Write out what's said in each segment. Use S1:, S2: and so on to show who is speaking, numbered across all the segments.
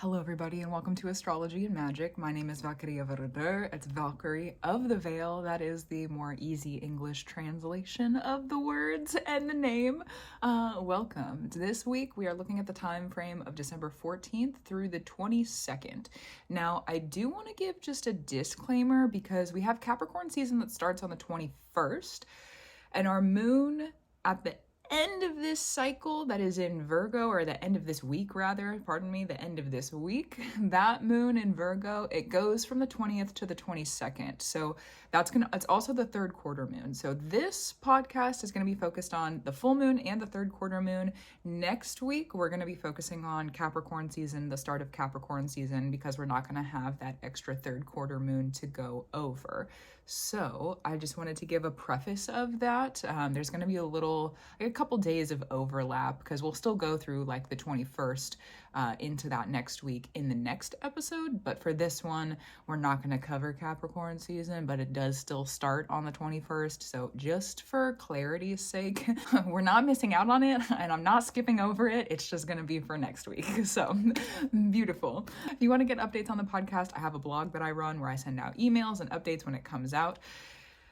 S1: Hello everybody and welcome to Astrology and Magic. My name is Valkyria Verder. It's Valkyrie of the Veil. That is the more easy English translation of the words and the name. Welcome. This week we are looking at the time frame of December 14th through the 22nd. Now I do want to give just a disclaimer because we have Capricorn season that starts on the 21st and our moon at the end of this cycle that is in Virgo, or the end of this week rather, pardon me, the end of this week, that moon in Virgo, it goes from the 20th to the 22nd. So it's also the third quarter moon. So this podcast is going to be focused on the full moon and the third quarter moon. Next week, we're going to be focusing on Capricorn season, the start of Capricorn season, because we're not going to have that extra third quarter moon to go over. So I just wanted to give a preface of that. There's going to be a couple days of overlap because we'll still go through like the 21st into that next week in the next episode. But for this one, we're not going to cover Capricorn season, but it does still start on the 21st. So just for clarity's sake, we're not missing out on it and I'm not skipping over it. It's just going to be for next week. So beautiful. If you want to get updates on the podcast, I have a blog that I run where I send out emails and updates when it comes out.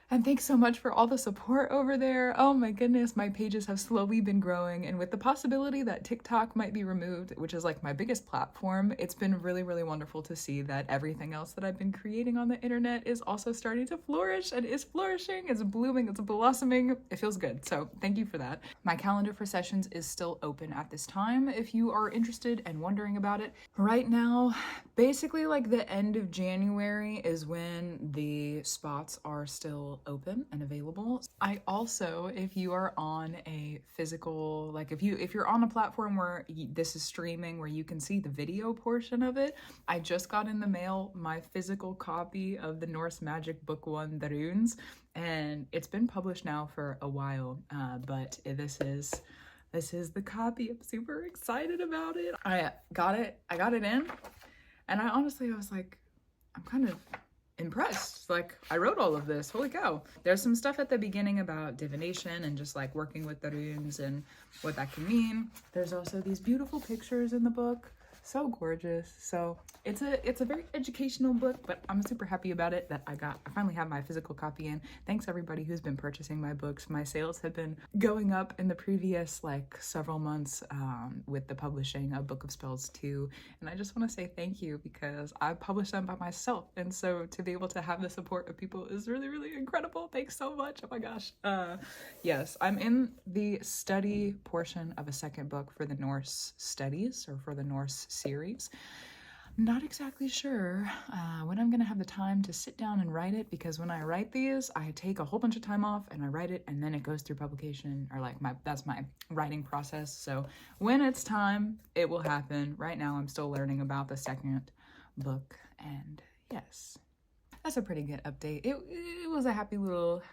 S1: And thanks so much for all the support over there. Oh my goodness, my pages have slowly been growing. And with the possibility that TikTok might be removed, which is like my biggest platform, it's been really, really wonderful to see that everything else that I've been creating on the internet is also starting to flourish and is flourishing, it's blooming, it's blossoming. It feels good. So thank you for that. My calendar for sessions is still open at this time if you are interested and wondering about it. Right now, basically like the end of January is when the spots are still open and available. I also, if you are on a physical, like if you're on a platform where this is streaming where you can see the video portion of it, I just got in the mail my physical copy of the Norse Magic Book 1, The Runes, and it's been published now for a while, but this is the copy. I'm super excited about it. I got it in, and I was like, I'm kind of impressed. Like, I wrote all of this. Holy cow. There's some stuff at the beginning about divination and just like working with the runes and what that can mean. There's also these beautiful pictures in the book. So gorgeous. So it's a very educational book, but I'm super happy about it that I finally have my physical copy in. Thanks everybody who's been purchasing my books. My sales have been going up in the previous like several months with the publishing of Book of Spells 2. And I just want to say thank you because I published them by myself. And so to be able to have the support of people is really, really incredible. Thanks so much. Oh my gosh. Yes, I'm in the study portion of a second book for the Norse studies or for the Norse series. Not exactly sure when I'm gonna have the time to sit down and write it, because when I write these, I take a whole bunch of time off and I write it and then it goes through publication, or like that's my writing process. So when it's time, it will happen. Right now, I'm still learning about the second book, and yes, that's a pretty good update. It was a happy little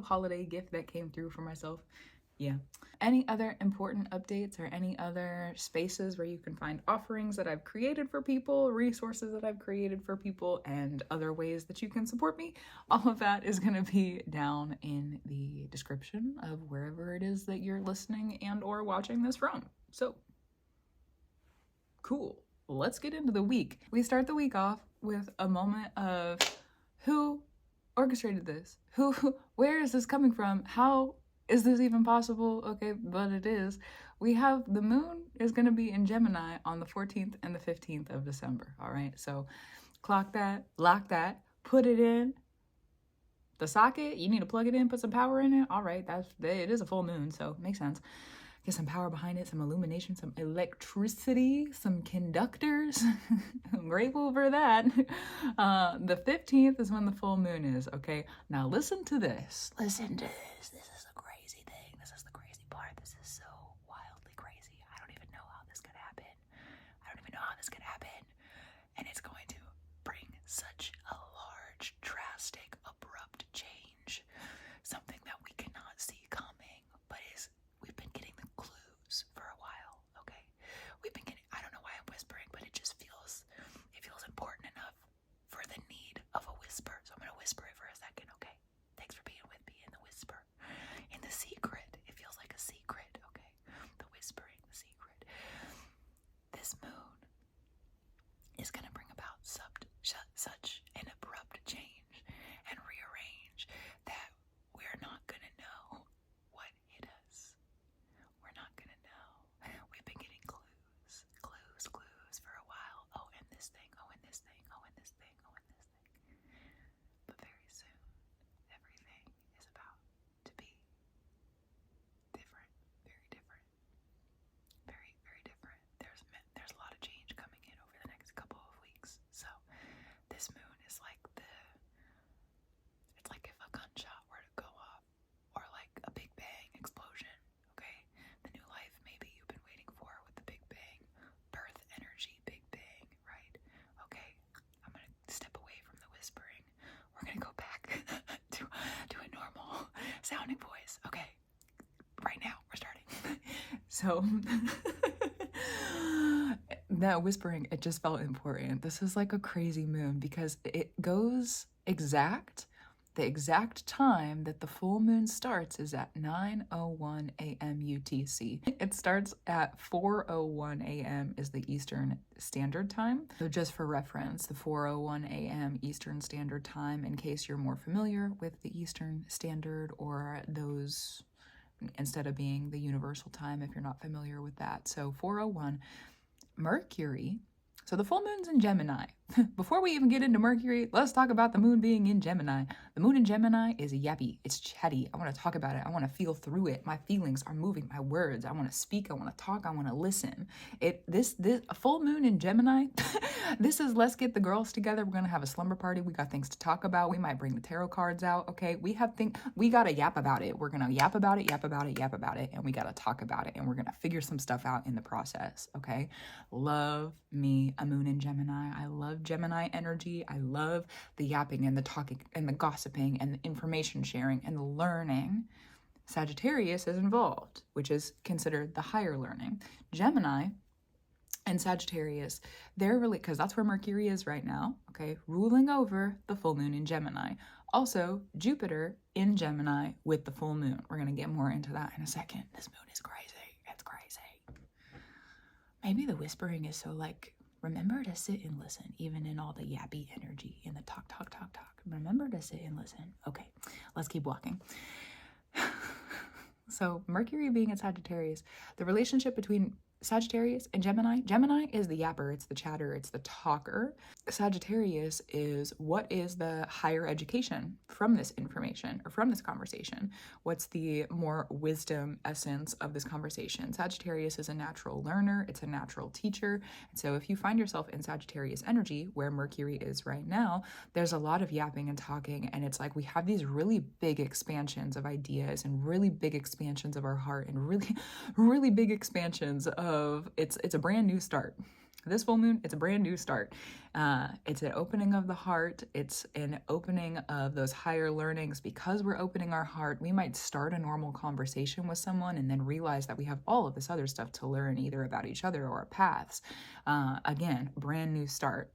S1: holiday gift that came through for myself. Yeah. Any other important updates or any other spaces where you can find offerings that I've created for people, resources that I've created for people, and other ways that you can support me? All of that is going to be down in the description of wherever it is that you're listening and or watching this from. So, cool. Let's get into the week. We start the week off with a moment of who orchestrated this? Where is this coming from? How is this even possible? Okay, but it is. We have the moon is going to be in Gemini on the 14th and the 15th of December. All right, so clock that, lock that, put it in the socket. You need to plug it in, put some power in it. All right, it is a full moon, so it makes sense. Get some power behind it, some illumination, some electricity, some conductors. I'm grateful for that. The 15th is when the full moon is, okay? Now listen to this. Listen to this. This is a crazy thing. This is the crazy part. This is so wildly crazy. I don't even know how this could happen. And it's going to bring such a large, drastic, abrupt change. Something that we cannot see coming, but we've been getting the clues for a while, okay? I don't know why I'm whispering, but it feels important enough for the need of a whisper. So I'm going to whisper it for a second, okay? Thanks for being with me in the whisper. is going to bring about such an abrupt change and rearrange that we're not going to know what hit us. We're not going to know. We've been getting clues for a while. Oh, and this thing, oh, and this thing, oh, and this thing, oh, and this thing. But very soon, everything is about to be different, very different, very, very different. There's a lot of change coming in over the next couple of weeks. So this moon is like it's like if a gunshot were to go off, or like a big bang explosion, okay? The new life maybe you've been waiting for with the big bang, birth energy, big bang, right? Okay, I'm gonna step away from the whispering. We're gonna go back to a normal sounding voice. Okay, right now we're starting. So that whispering, it just felt important. This is like a crazy moon because it goes the exact time that the full moon starts is at 9:01 a.m. UTC. It starts at 4:01 a.m. is the Eastern Standard Time. So just for reference, the 4:01 a.m. Eastern Standard Time, in case you're more familiar with the Eastern Standard or those, instead of being the universal time, if you're not familiar with that. So 4:01, Mercury. So the full moon's in Gemini. Before we even get into Mercury, let's talk about the moon being in Gemini. The moon in Gemini is yappy. It's chatty. I want to talk about it. I want to feel through it. My feelings are moving. My words. I want to speak. I want to talk. I want to listen. This a full moon in Gemini. This is let's get the girls together. We're gonna have a slumber party. We got things to talk about. We might bring the tarot cards out. Okay, we gotta yap about it. We're gonna yap about it, and we gotta talk about it, and we're gonna figure some stuff out in the process. Okay, love me a moon in Gemini. I love Gemini energy. I love the yapping and the talking and the gossiping and the information sharing and the learning. Sagittarius is involved, which is considered the higher learning. Gemini and Sagittarius, they're really, because that's where Mercury is right now, okay, ruling over the full moon in Gemini. Also, Jupiter in Gemini with the full moon. We're going to get more into that in a second. This moon is crazy. It's crazy. Maybe the whispering is so like, remember to sit and listen, even in all the yappy energy and the talk. Remember to sit and listen. Okay, let's keep walking. So Mercury being in Sagittarius, the relationship between Sagittarius and Gemini. Gemini is the yapper, it's the chatter, it's the talker. Sagittarius is what is the higher education from this information or from this conversation? What's the more wisdom essence of this conversation? Sagittarius is a natural learner, it's a natural teacher. And so if you find yourself in Sagittarius energy, where Mercury is right now, there's a lot of yapping and talking, and it's like we have these really big expansions of ideas and really big expansions of our heart and really big expansions of it's a brand new start. This full moon, it's a brand new start. It's an opening of the heart. It's an opening of those higher learnings. Because we're opening our heart, we might start a normal conversation with someone and then realize that we have all of this other stuff to learn, either about each other or our paths. Again, brand new start,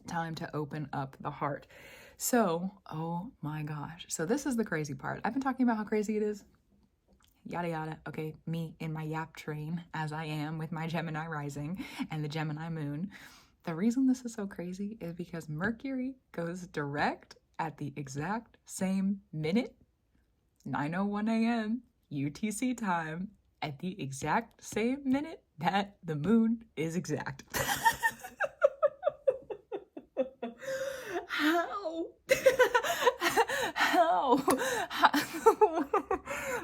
S1: time to open up the heart. So, oh my gosh. So this is the crazy part. I've been talking about how crazy it is. Yada yada. Okay, me in my yap train, as I am with my Gemini rising and the Gemini moon. The reason this is so crazy is because Mercury goes direct at the exact same minute, 9:01 a.m. UTC time, at the exact same minute that the moon is exact. How?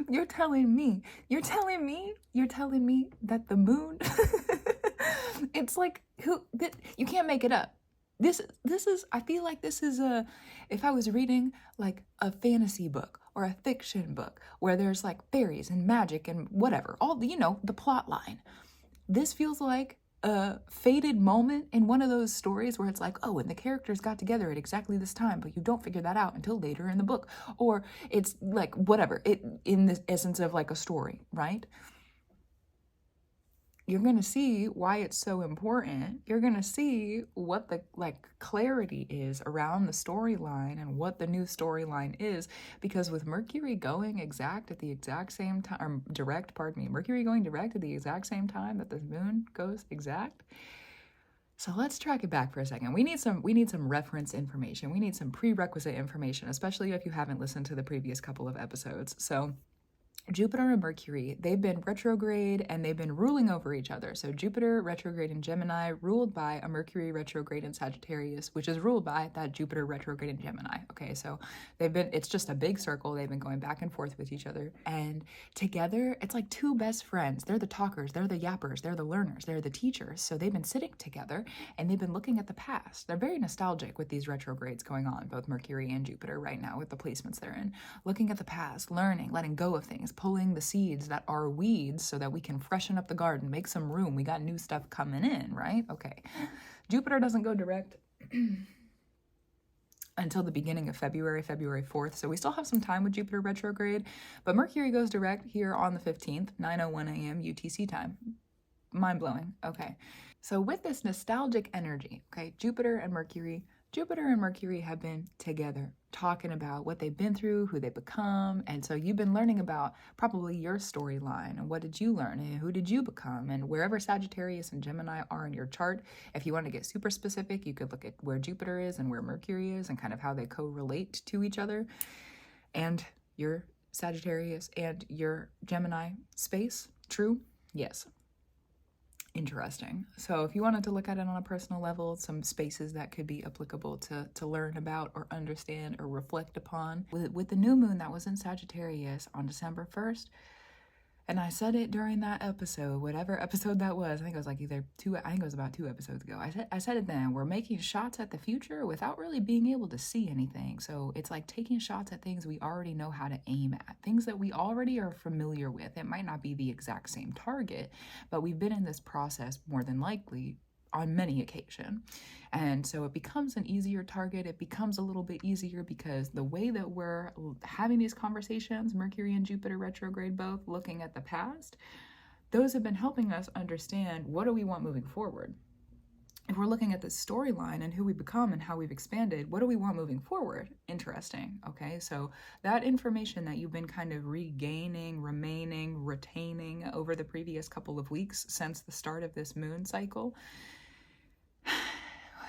S1: You're telling me that the moon, it's like, you can't make it up. This is, I feel like this is if I was reading like a fantasy book or a fiction book where there's like fairies and magic and whatever, all the plot line. This feels like a fated moment in one of those stories where it's like, oh, and the characters got together at exactly this time, but you don't figure that out until later in the book. Or it's like whatever, it in the essence of like a story, right? You're going to see why it's so important. You're going to see what the clarity is around the storyline and what the new storyline is, because with Mercury going exact at the exact same time, Mercury going direct at the exact same time that the moon goes exact, So let's track it back for a second. We need some reference information. We need some prerequisite information, especially if you haven't listened to the previous couple of episodes. So Jupiter and Mercury, they've been retrograde and they've been ruling over each other. So Jupiter retrograde in Gemini, ruled by a Mercury retrograde in Sagittarius, which is ruled by that Jupiter retrograde in Gemini. Okay, so it's just a big circle. They've been going back and forth with each other. And together, it's like two best friends. They're the talkers, they're the yappers, they're the learners, they're the teachers. So they've been sitting together and they've been looking at the past. They're very nostalgic with these retrogrades going on, both Mercury and Jupiter right now with the placements they're in. Looking at the past, learning, letting go of things, pulling the seeds that are weeds so that we can freshen up the garden, make some room. We got new stuff coming in, right? Okay. Jupiter doesn't go direct until the beginning of February 4th. So we still have some time with Jupiter retrograde, but Mercury goes direct here on the 15th, 9:01 a.m. UTC time. Mind blowing. Okay. So with this nostalgic energy, okay, Jupiter and Mercury have been together, talking about what they've been through, who they become. And so you've been learning about probably your storyline and what did you learn and who did you become. And wherever Sagittarius and Gemini are in your chart, if you want to get super specific, you could look at where Jupiter is and where Mercury is and kind of how they correlate to each other. And your Sagittarius and your Gemini space, true? Yes. Interesting. So if you wanted to look at it on a personal level, some spaces that could be applicable to learn about or understand or reflect upon. With the new moon that was in Sagittarius on December 1st, and I said it during that episode, whatever episode that was, I think it was about 2 episodes ago. I said it then, we're making shots at the future without really being able to see anything. So it's like taking shots at things we already know how to aim at, things that we already are familiar with. It might not be the exact same target, but we've been in this process more than likely on many occasions. And so it becomes an easier target. It becomes a little bit easier because the way that we're having these conversations, Mercury and Jupiter retrograde both, looking at the past, those have been helping us understand what do we want moving forward. If we're looking at this storyline and who we become and how we've expanded, what do we want moving forward? Interesting. Okay, so that information that you've been kind of regaining, remaining, retaining over the previous couple of weeks since the start of this moon cycle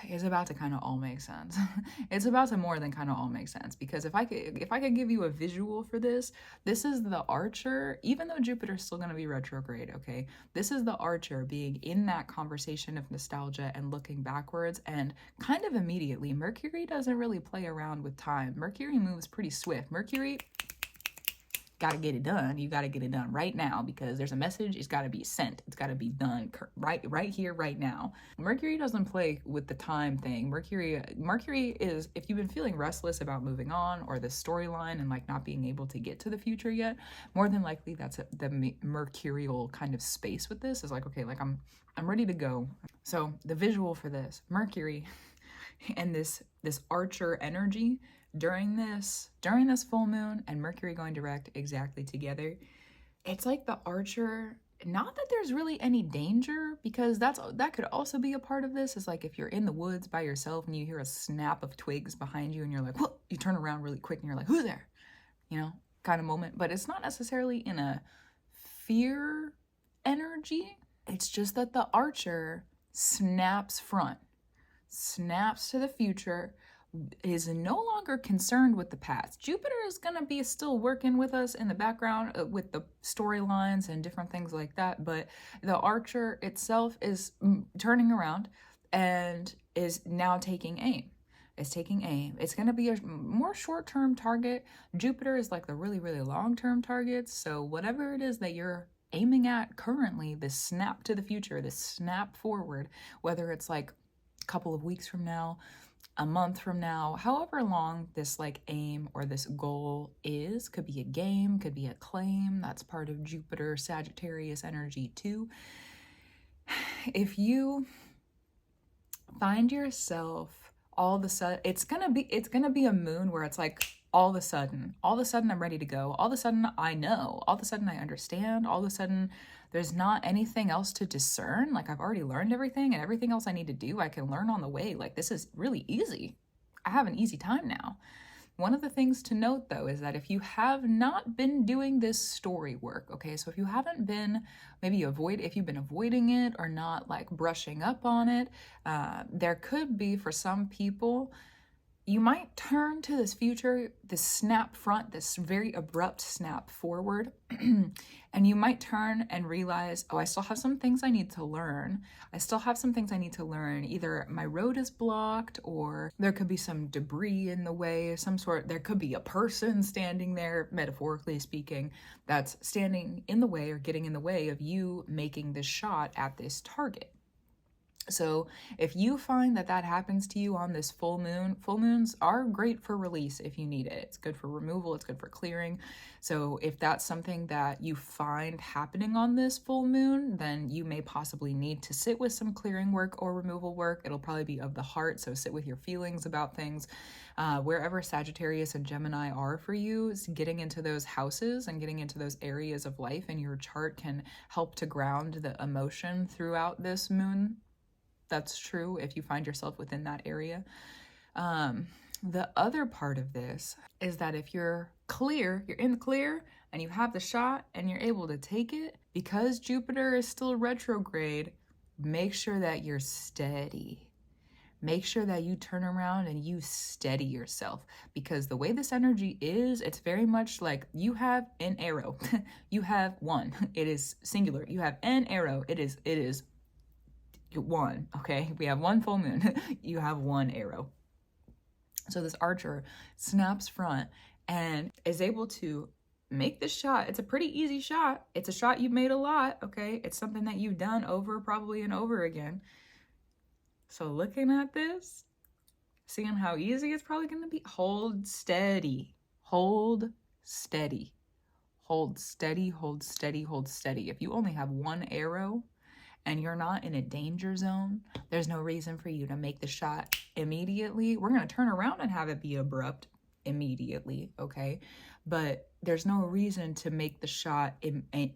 S1: is about to kind of all make sense. It's about to more than kind of all make sense, because if I could give you a visual for this is the Archer, even though Jupiter's still going to be retrograde, okay? This is the Archer being in that conversation of nostalgia and looking backwards, and kind of immediately, Mercury doesn't really play around with time. Mercury moves pretty swift. Mercury, got to get it done. You got to get it done right now because there's a message. It's got to be sent. It's got to be done right here, right now. Mercury doesn't play with the time thing. Mercury is, if you've been feeling restless about moving on or the storyline and like not being able to get to the future yet, more than likely that's the mercurial kind of space with this is like, okay, like I'm ready to go. So the visual for this, Mercury and this Archer energy during this full moon and Mercury going direct exactly together, it's like the Archer, not that there's really any danger, because that could also be a part of this, is like if you're in the woods by yourself and you hear a snap of twigs behind you and you're like, whoa, you turn around really quick and you're like, who's there? You know, kind of moment. But it's not necessarily in a fear energy. It's just that the Archer snaps to the future, is no longer concerned with the past. Jupiter is going to be still working with us in the background with the storylines and different things like that, but the Archer itself is turning around and is now taking aim. It's going to be a more short-term target. Jupiter is like the really, really long-term targets. So whatever it is that you're aiming at currently, this snap to the future, this snap forward, whether it's like a couple of weeks from now, a month from now, however long this like aim or this goal is, could be a game, could be a claim. That's part of Jupiter Sagittarius energy too. If you find yourself all of a sudden, it's gonna be a moon where it's like all of a sudden I'm ready to go. All of a sudden I know. All of a sudden I understand. All of a sudden there's not anything else to discern. Like I've already learned everything, and everything else I need to do, I can learn on the way. Like this is really easy. I have an easy time now. One of the things to note, though, is that if you have not been doing this story work, okay, so if you haven't been, if you've been avoiding it or not like brushing up on it, there could be, for some people, you might turn to this future, this snap front, this very abrupt snap forward, and you might turn and realize, oh, I still have some things I need to learn. I still have some things I need to learn. Either my road is blocked, or there could be some debris in the way of some sort. There could be a person standing there, metaphorically speaking, that's standing in the way or getting in the way of you making this shot at this target. So if you find that that happens to you on this full moons are great for release if you need it. It's good for removal, it's good for clearing. So if that's something that you find happening on this full moon, then you may possibly need to sit with some clearing work or removal work. It'll probably be of the heart, so sit with your feelings about things. Wherever Sagittarius and Gemini are for you, getting into those houses and getting into those areas of life in your chart can help to ground the emotion throughout this moon. That's true if you find yourself within that area. The other part of this is that if you're in the clear and you have the shot and you're able to take it, because Jupiter is still retrograde, make sure that you're steady. Make sure that you turn around and you steady yourself, because the way this energy is, it's very much like you have an arrow. You have one. It is singular. You have an arrow. It is one, okay? We have one full moon. You have one arrow. So this archer snaps front and is able to make this shot. It's a pretty easy shot. It's a shot you've made a lot, okay? It's something that you've done over probably and over again. So looking at this, seeing how easy it's probably going to be, hold steady. Hold steady. Hold steady, hold steady, hold steady. If you only have one arrow, and you're not in a danger zone, there's no reason for you to make the shot immediately. We're going to turn around and have it be abrupt immediately, okay? But there's no reason to make the shot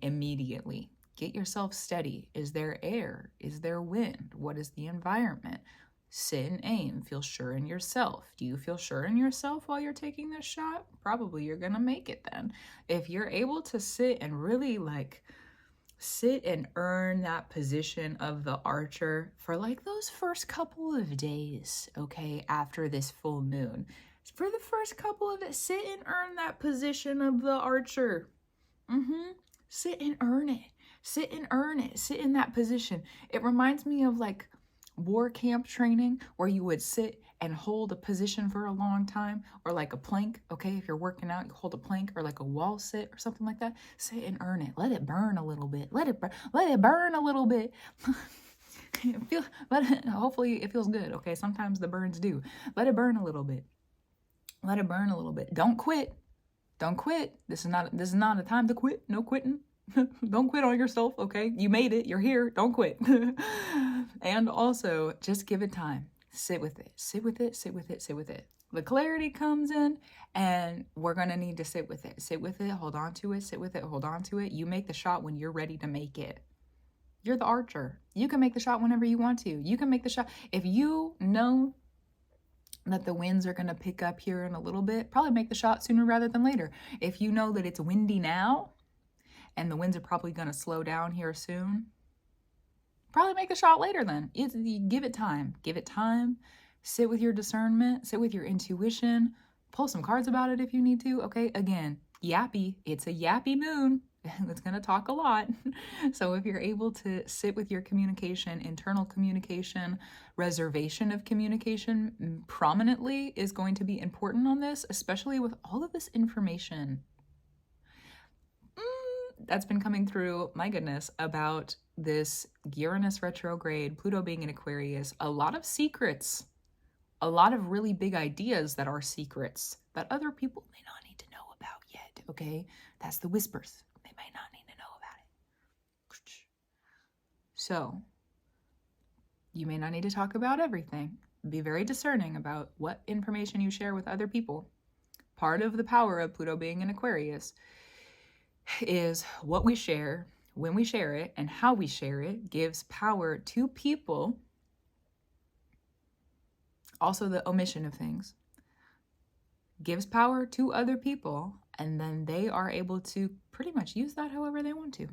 S1: immediately. Get yourself steady. Is there air? Is there wind? What is the environment? Sit and aim. Feel sure in yourself. Do you feel sure in yourself while you're taking this shot? Probably you're going to make it then. If you're able to sit and really sit and earn that position of the archer for like those first couple of days, okay, after this full moon. For the first couple of it, sit and earn that position of the archer. Sit and earn it. Sit and earn it. Sit in that position. It reminds me of like war camp training where you would sit and hold a position for a long time, or like a plank, okay? If you're working out, you hold a plank, or like a wall sit or something like that. Sit and earn it. Let it burn a little bit. Let it burn a little bit. Hopefully it feels good, okay? Sometimes the burns do. Let it burn a little bit. Let it burn a little bit. Don't quit. Don't quit. This is not a time to quit. No quitting. Don't quit on yourself, okay? You made it. You're here. Don't quit. And also, just give it time. Sit with it. Sit with it. Sit with it. Sit with it. The clarity comes in, and we're going to need to sit with it. Sit with it. Hold on to it. Sit with it. Hold on to it. You make the shot when you're ready to make it. You're the archer. You can make the shot whenever you want to. You can make the shot. If you know that the winds are going to pick up here in a little bit, probably make the shot sooner rather than later. If you know that it's windy now, and the winds are probably going to slow down here soon, probably make the shot later then. Give it time. Give it time. Sit with your discernment. Sit with your intuition. Pull some cards about it if you need to. Okay, again, yappy. It's a yappy moon. It's going to talk a lot. So if you're able to sit with your communication, internal communication, reservation of communication prominently is going to be important on this, especially with all of this information that's been coming through, my goodness, about this Uranus retrograde, Pluto being in Aquarius. A lot of secrets, a lot of really big ideas that are secrets that other people may not need to know about yet, okay? That's the whispers. They may not need to know about it. So, you may not need to talk about everything. Be very discerning about what information you share with other people. Part of the power of Pluto being in Aquarius is what we share, when we share it, and how we share it gives power to people. Also, the omission of things gives power to other people, and then they are able to pretty much use that however they want to.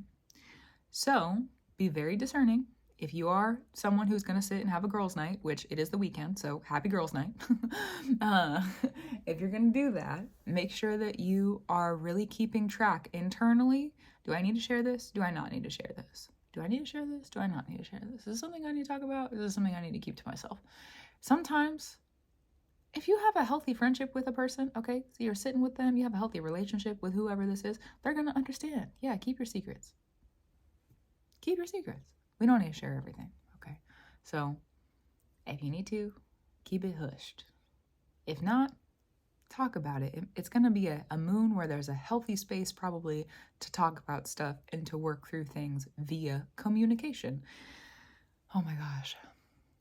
S1: So be very discerning. If you are someone who's going to sit and have a girls' night, which it is the weekend, so happy girls' night. If you're going to do that, make sure that you are really keeping track internally. Do I need to share this? Do I not need to share this? Do I need to share this? Do I not need to share this? Is this something I need to talk about? Is this something I need to keep to myself? Sometimes, if you have a healthy friendship with a person, okay, so you're sitting with them, you have a healthy relationship with whoever this is, they're going to understand. Yeah, keep your secrets. Keep your secrets. We don't need to share everything, okay? So if you need to, keep it hushed. If not, talk about it. It's going to be a moon where there's a healthy space probably to talk about stuff and to work through things via communication. Oh my gosh.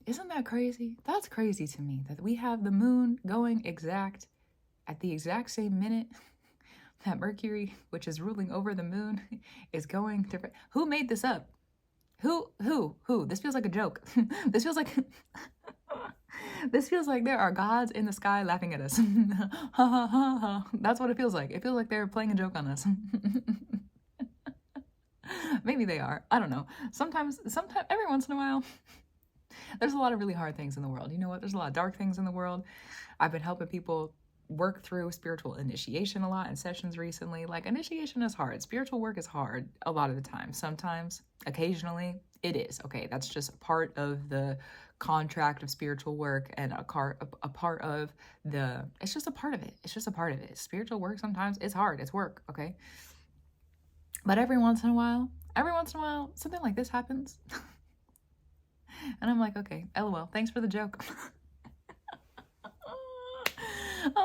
S1: Isn't that crazy? That's crazy to me that we have the moon going at the exact same minute that Mercury, which is ruling over the moon, is going to... Who made this up? Who? This feels like a joke. This feels like... This feels like there are gods in the sky laughing at us. Ha ha ha ha. That's what it feels like. It feels like they're playing a joke on us. Maybe they are. I don't know. Sometimes, every once in a while, there's a lot of really hard things in the world. You know what? There's a lot of dark things in the world. I've been helping people work through spiritual initiation a lot in sessions recently. Like, initiation is hard. Spiritual work is hard a lot of the time. Sometimes, occasionally, it is. Okay, that's just part of the contract of spiritual work and a part of the... It's just a part of it. It's just a part of it. Spiritual work sometimes is hard. It's work, okay? But every once in a while, something like this happens. And I'm like, okay, LOL, thanks for the joke.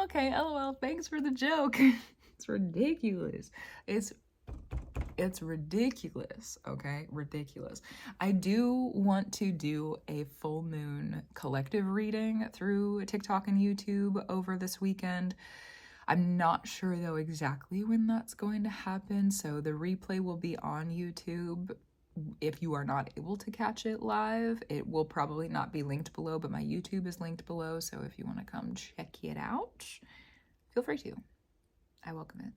S1: Okay, LOL, thanks for the joke. It's ridiculous. It's ridiculous, okay? Ridiculous. I do want to do a full moon collective reading through TikTok and YouTube over this weekend. I'm not sure, though, exactly when that's going to happen, so the replay will be on YouTube. If you are not able to catch it live, it will probably not be linked below, but my YouTube is linked below, so if you want to come check it out, feel free to. I welcome it.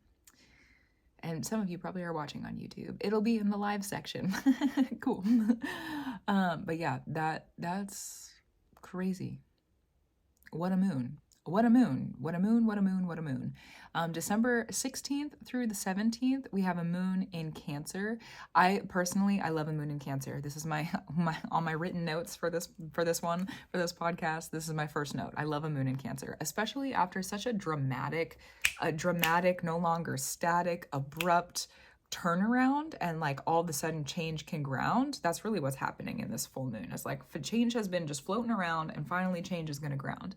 S1: And some of you probably are watching on YouTube. It'll be in the live section. Cool. But yeah, that's crazy. What a moon. What a moon. What a moon. What a moon. What a moon. December 16th through the 17th, we have a moon in Cancer. I love a moon in Cancer. This is my on my written notes for this podcast. This is my first note. I love a moon in Cancer, especially after such a dramatic, no longer static, abrupt turnaround, and like all of a sudden change can ground. That's really what's happening in this full moon. It's like change has been just floating around, and finally change is going to ground.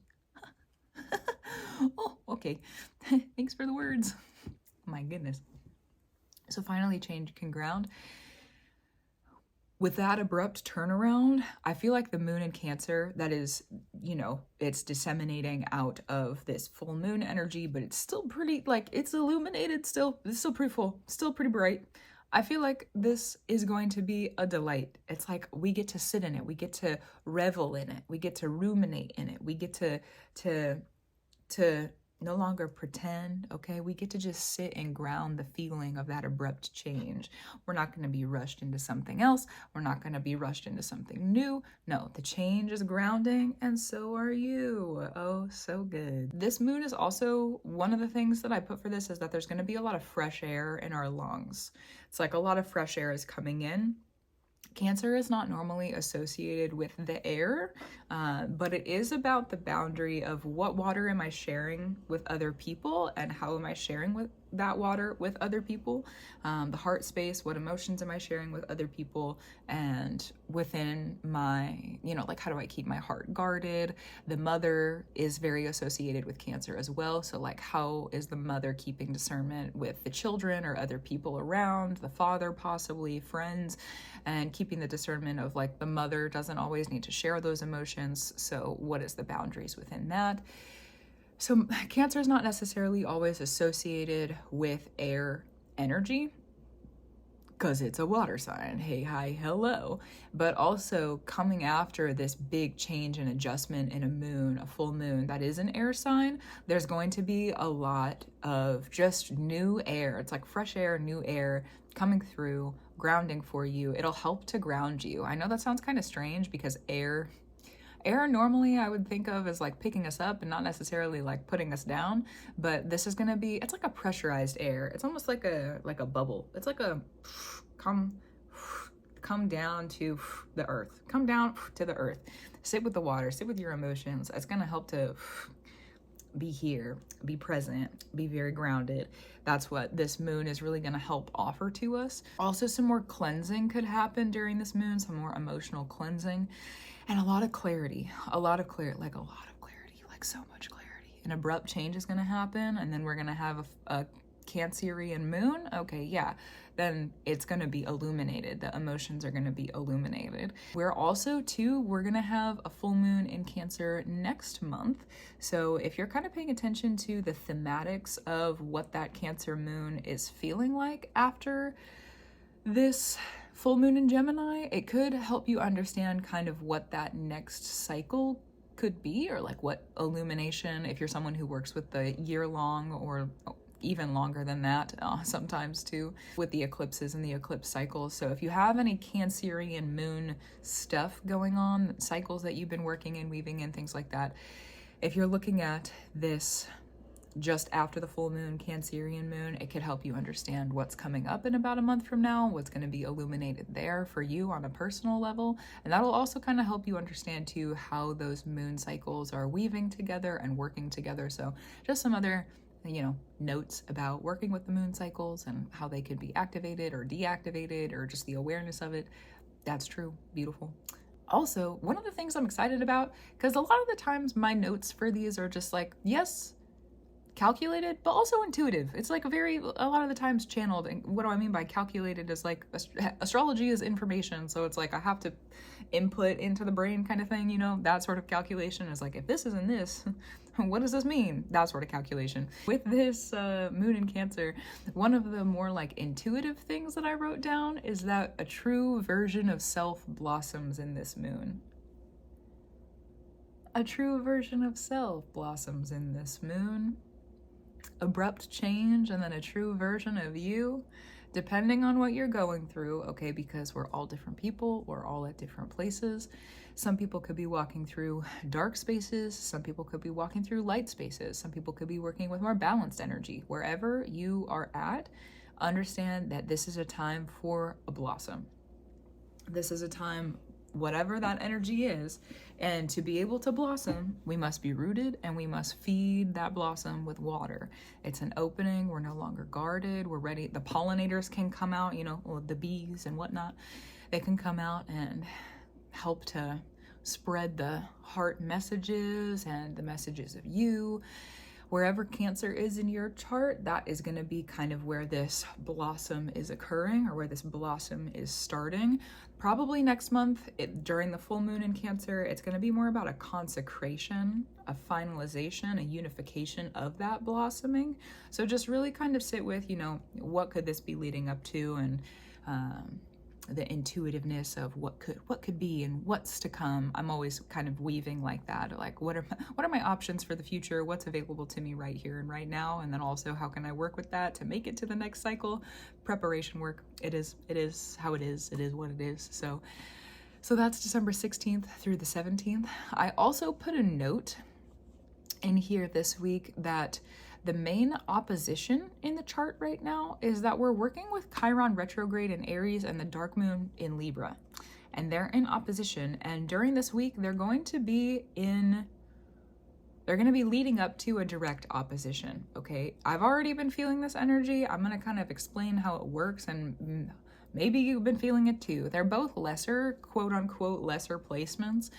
S1: Oh, okay. Thanks for the words. My goodness. So finally change can ground. With that abrupt turnaround, I feel like the moon in Cancer, that is, it's disseminating out of this full moon energy, but it's still pretty, like, it's illuminated still. It's still pretty full, still pretty bright. I feel like this is going to be a delight. It's like we get to sit in it. We get to revel in it. We get to ruminate in it. We get to no longer pretend, okay? We get to just sit and ground the feeling of that abrupt change. We're not going to be rushed into something else. We're not going to be rushed into something new. No, the change is grounding, and so are you. Oh, so good. This moon is also, one of the things that I put for this is that there's going to be a lot of fresh air in our lungs. It's like a lot of fresh air is coming in. Cancer is not normally associated with the air, but it is about the boundary of what water am I sharing with other people and how am I sharing with that water with other people, the heart space, what emotions am I sharing with other people, and within my, like, how do I keep my heart guarded? The mother is very associated with Cancer as well, so like, how is the mother keeping discernment with the children or other people around, the father possibly, friends, and keeping the discernment of like the mother doesn't always need to share those emotions, so what is the boundaries within that? So Cancer is not necessarily always associated with air energy. because it's a water sign. Hey, hi, hello. But also coming after this big change and adjustment in a moon, a full moon that is an air sign, there's going to be a lot of just new air. It's like fresh air, new air coming through, grounding for you. It'll help to ground you. I know that sounds kind of strange because air normally I would think of as like picking us up and not necessarily like putting us down, but this is gonna be, it's like a pressurized air. It's almost like a bubble. It's like a come down to the earth. Come down to the earth. Sit with the water, sit with your emotions. It's gonna help to be here, be present, be very grounded. That's what this moon is really going to help offer to us. Also, some more cleansing could happen during this moon, some more emotional cleansing, and a lot of clarity, like so much clarity. An abrupt change is going to happen, and then we're going to have a Cancerian moon. Okay, yeah, then it's going to be illuminated. The emotions are going to be illuminated. We're also we're going to have a full moon in Cancer next month. So if you're kind of paying attention to the thematics of what that Cancer moon is feeling like after this full moon in Gemini, it could help you understand kind of what that next cycle could be, or like what illumination, if you're someone who works with the year-long or even longer than that, sometimes too, with the eclipses and the eclipse cycles. So if you have any Cancerian moon stuff going on, cycles that you've been working and weaving in, things like that, if you're looking at this just after the full moon, Cancerian moon, it could help you understand what's coming up in about a month from now, what's going to be illuminated there for you on a personal level. And that'll also kind of help you understand too how those moon cycles are weaving together and working together. So just some other notes about working with the moon cycles and how they could be activated or deactivated, or just the awareness of it. That's true. Beautiful. Also, one of the things I'm excited about, because a lot of the times my notes for these are just like, yes, calculated, but also intuitive. It's like a lot of the times channeled. And what do I mean by calculated is like astrology is information. So it's like I have to input into the brain kind of thing, that sort of calculation is like, if this isn't this, what does this mean? That sort of calculation. With this moon in Cancer, one of the more like intuitive things that I wrote down is that a true version of self blossoms in this moon. A true version of self blossoms in this moon. Abrupt change, and then a true version of you, depending on what you're going through, okay, because we're all different people, we're all at different places. Some people could be walking through dark spaces, some people could be walking through light spaces, some people could be working with more balanced energy. Wherever you are at, understand that this is a time for a blossom. This is a time, whatever that energy is, and to be able to blossom, we must be rooted and we must feed that blossom with water. It's an opening. We're no longer guarded. We're ready. The pollinators can come out, the bees and whatnot. They can come out and help to spread the heart messages and the messages of you. Wherever Cancer is in your chart, that is going to be kind of where this blossom is occurring, or where this blossom is starting. Probably next month, during the full moon in Cancer, it's going to be more about a consecration, a finalization, a unification of that blossoming. So just really kind of sit with, what could this be leading up to, and the intuitiveness of what could be and what's to come. I'm always kind of weaving like that, like what are my options for the future, what's available to me right here and right now, and then also how can I work with that to make it to the next cycle. Preparation work. It is how it is what it is. So that's December 16th through the 17th. I also put a note in here this week that the main opposition in the chart right now is that we're working with Chiron retrograde in Aries and the dark moon in Libra, and they're in opposition. And during this week, they're going to be leading up to a direct opposition. Okay, I've already been feeling this energy. I'm going to kind of explain how it works, and maybe you've been feeling it too. They're both lesser, quote unquote, lesser placements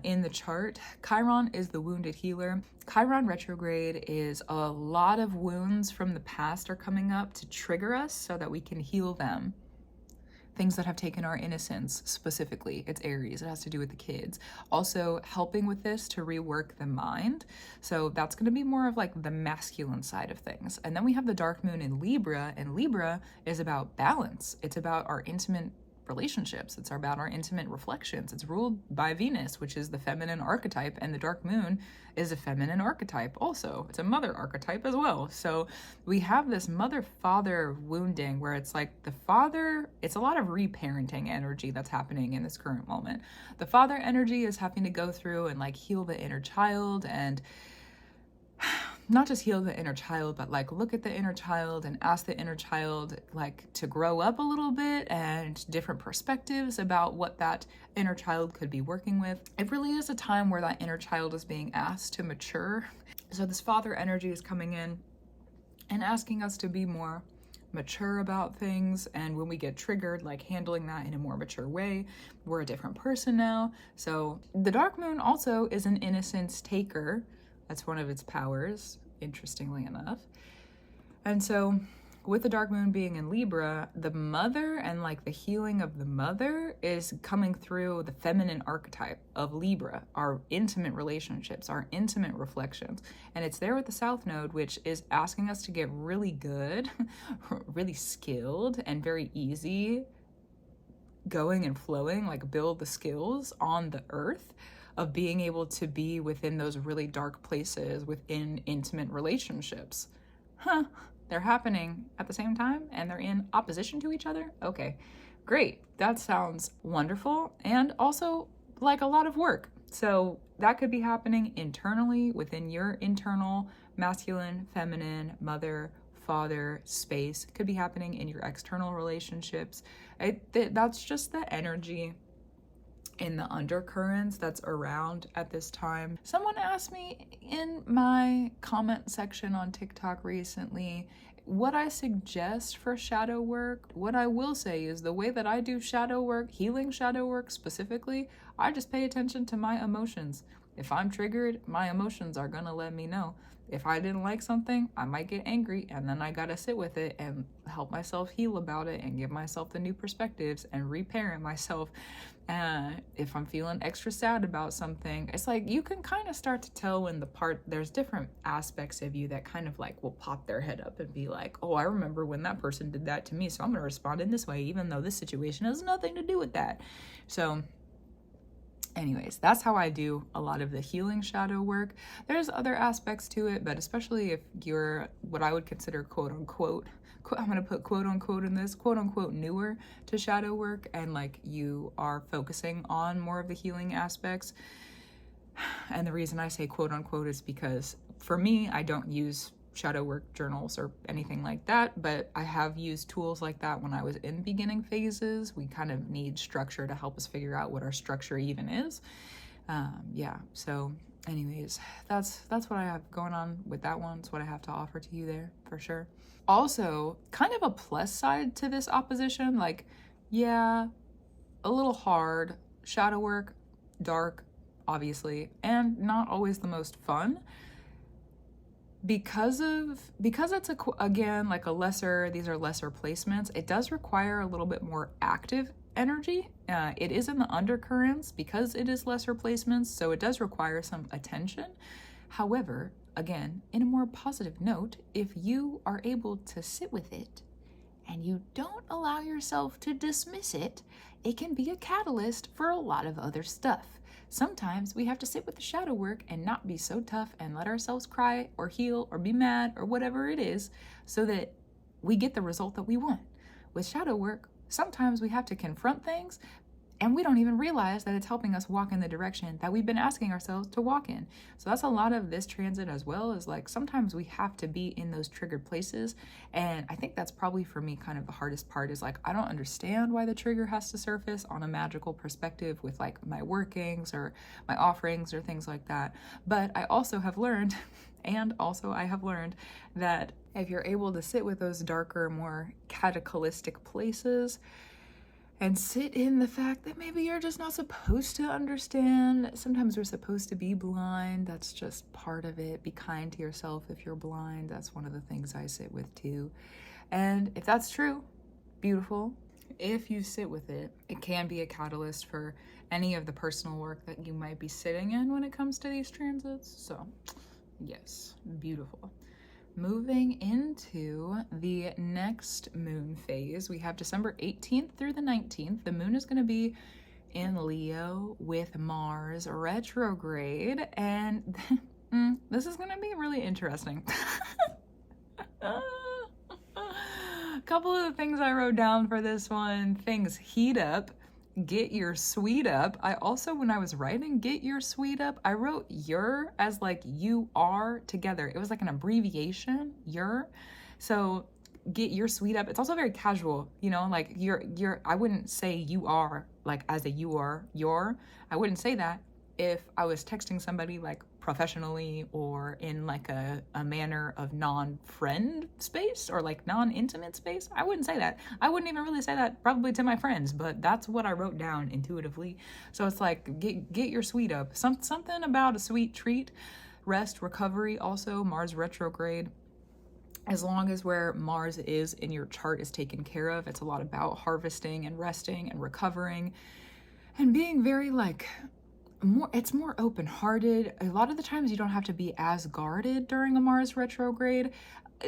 S1: in the chart. Chiron is the wounded healer. Chiron retrograde is a lot of wounds from the past are coming up to trigger us so that we can heal them. things that have taken our innocence. Specifically, it's Aries. It has to do with the kids. Also helping with this to rework the mind. So that's going to be more of like the masculine side of things. And then we have the dark moon in Libra, and Libra is about balance. It's about our intimate relationships. It's about our intimate reflections. It's ruled by Venus, which is the feminine archetype, and the dark moon is a feminine archetype also. It's a mother archetype as well. So we have this mother-father wounding where it's like the father, it's a lot of reparenting energy that's happening in this current moment. The father energy is having to go through and like heal the inner child, and not just heal the inner child, but like look at the inner child and ask the inner child like to grow up a little bit, and different perspectives about what that inner child could be working with. It really is a time where that inner child is being asked to mature. So this father energy is coming in and asking us to be more mature about things, and when we get triggered, like handling that in a more mature way. We're a different person now. So the dark moon also is an innocence taker. That's one of its powers, interestingly enough. And so with the dark moon being in Libra, the mother and like the healing of the mother is coming through the feminine archetype of Libra, our intimate relationships, our intimate reflections. And it's there with the South Node, which is asking us to get really good, really skilled, and very easy going and flowing, like build the skills on the earth of being able to be within those really dark places within intimate relationships. They're happening at the same time and they're in opposition to each other? Okay, great. That sounds wonderful, and also like a lot of work. So that could be happening internally within your internal masculine, feminine, mother, father space. It could be happening in your external relationships. That's just the energy in the undercurrents that's around at this time. Someone asked me in my comment section on TikTok recently what I suggest for shadow work. What I will say is the way that I do shadow work, healing shadow work specifically, I just pay attention to my emotions. If I'm triggered, my emotions are gonna let me know. If I didn't like something, I might get angry, and then I gotta sit with it and help myself heal about it and give myself the new perspectives and reparent myself. If I'm feeling extra sad about something, it's like you can kind of start to tell when there's different aspects of you that kind of like will pop their head up and be like, oh, I remember when that person did that to me, so I'm gonna respond in this way, even though this situation has nothing to do with that. So anyways, that's how I do a lot of the healing shadow work. There's other aspects to it, but especially if you're what I would consider quote unquote, I'm going to put quote unquote in this, quote unquote newer to shadow work, and like you are focusing on more of the healing aspects. And the reason I say quote unquote is because for me, I don't use shadow work journals or anything like that, but I have used tools like that when I was in beginning phases. We kind of need structure to help us figure out what our structure even is. So anyways, that's what I have going on with that one. It's what I have to offer to you there for sure. Also, kind of a plus side to this opposition, like, yeah, a little hard shadow work, dark, obviously, and not always the most fun. Because it's again like these are lesser placements, it does require a little bit more active energy. It is in the undercurrents because it is lesser placements, so it does require some attention. However, again, in a more positive note, if you are able to sit with it and you don't allow yourself to dismiss it, it can be a catalyst for a lot of other stuff. Sometimes we have to sit with the shadow work and not be so tough and let ourselves cry or heal or be mad or whatever it is so that we get the result that we want. With shadow work, sometimes we have to confront things and we don't even realize that it's helping us walk in the direction that we've been asking ourselves to walk in. So that's a lot of this transit as well, is like sometimes we have to be in those triggered places. And I think that's probably for me kind of the hardest part, is like I don't understand why the trigger has to surface on a magical perspective with like my workings or my offerings or things like that. But I also have learned that if you're able to sit with those darker, more cataclysmic places and sit in the fact that maybe you're just not supposed to understand. Sometimes we're supposed to be blind. That's just part of it. Be kind to yourself if you're blind. That's one of the things I sit with too. And if that's true, beautiful. if you sit with it, it can be a catalyst for any of the personal work that you might be sitting in when it comes to these transits. So, yes, beautiful. Moving into the next moon phase, we have December 18th through the 19th. The moon is going to be in Leo with Mars retrograde, and this is going to be really interesting. A couple of the things I wrote down for this one: things heat up, get your sweet up. I also, when I was writing get your sweet up, I wrote your as like you are together. It was like an abbreviation, your. So get your sweet up. It's also very casual, you know, like you're I wouldn't say you are like as a you are your. I wouldn't say that if I was texting somebody like professionally or in like a manner of non-friend space or like non-intimate space. I wouldn't say that. I wouldn't even really say that probably to my friends, but that's what I wrote down intuitively. So it's like get your sweet up. Something about a sweet treat, rest, recovery. Also Mars retrograde, as long as where Mars is in your chart is taken care of, it's a lot about harvesting and resting and recovering and being very like it's more open-hearted. A lot of the times you don't have to be as guarded during a Mars retrograde.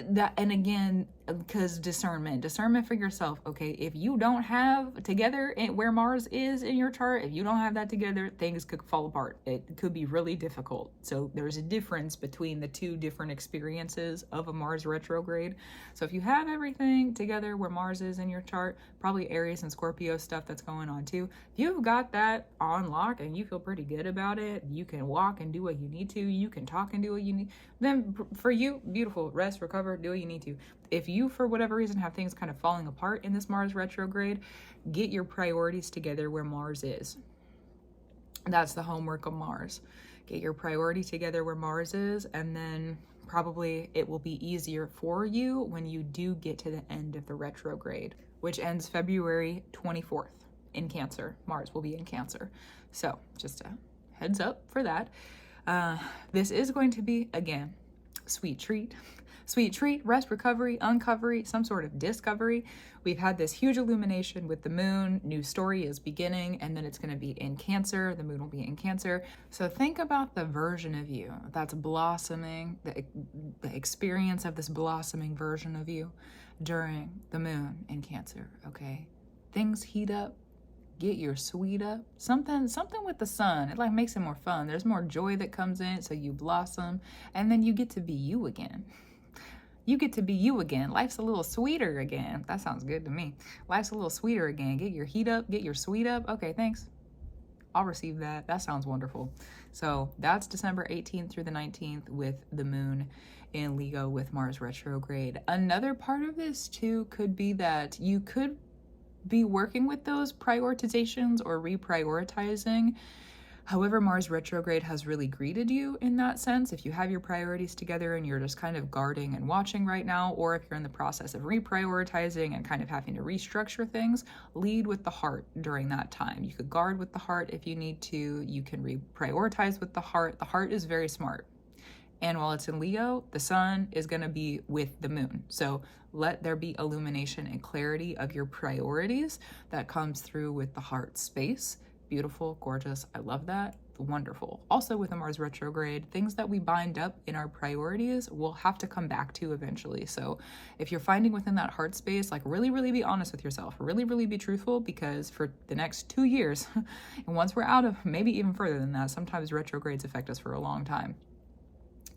S1: That, and again, because discernment for yourself. Okay, if you don't have together where Mars is in your chart, if you don't have that together, things could fall apart. It could be really difficult. So there's a difference between the two different experiences of a Mars retrograde. So if you have everything together where Mars is in your chart, probably Aries and Scorpio stuff that's going on too. If you've got that on lock and you feel pretty good about it, you can walk and do what you need to, you can talk and do what you need, then for you, beautiful. Rest, recover, do what you need to. If you, for whatever reason, have things kind of falling apart in this Mars retrograde, get your priorities together where Mars is. That's the homework of Mars. Get your priority together where Mars is, and then probably it will be easier for you when you do get to the end of the retrograde, which ends February 24th in Cancer. Mars will be in Cancer. So just a heads up for that. This is going to be, again, sweet treat, rest, recovery, uncovery, some sort of discovery. We've had this huge illumination with the moon, new story is beginning, and then it's going to be in Cancer. The moon will be in Cancer. So think about the version of you that's blossoming, the experience of this blossoming version of you during the moon in Cancer, okay? Things heat up. Get your sweet up. Something with the sun. It like makes it more fun. There's more joy that comes in, so you blossom, and then you get to be you again. You get to be you again. Life's a little sweeter again. That sounds good to me. Life's a little sweeter again. Get your heat up, get your sweet up. Okay, thanks. I'll receive that. That sounds wonderful. So that's December 18th through the 19th with the moon in Leo with Mars retrograde. Another part of this too could be that you could be working with those prioritizations or reprioritizing. However, Mars retrograde has really greeted you in that sense. If you have your priorities together and you're just kind of guarding and watching right now, or if you're in the process of reprioritizing and kind of having to restructure things, lead with the heart during that time. You could guard with the heart if you need to. You can reprioritize with the heart. The heart is very smart. And while it's in Leo, the sun is going to be with the moon. So let there be illumination and clarity of your priorities that comes through with the heart space. Beautiful, gorgeous. I love that. Wonderful. Also with the Mars retrograde, things that we bind up in our priorities will have to come back to eventually. So if you're finding within that heart space, like really, really be honest with yourself, really, really be truthful, because for the next 2 years, and once we're out of, maybe even further than that, sometimes retrogrades affect us for a long time.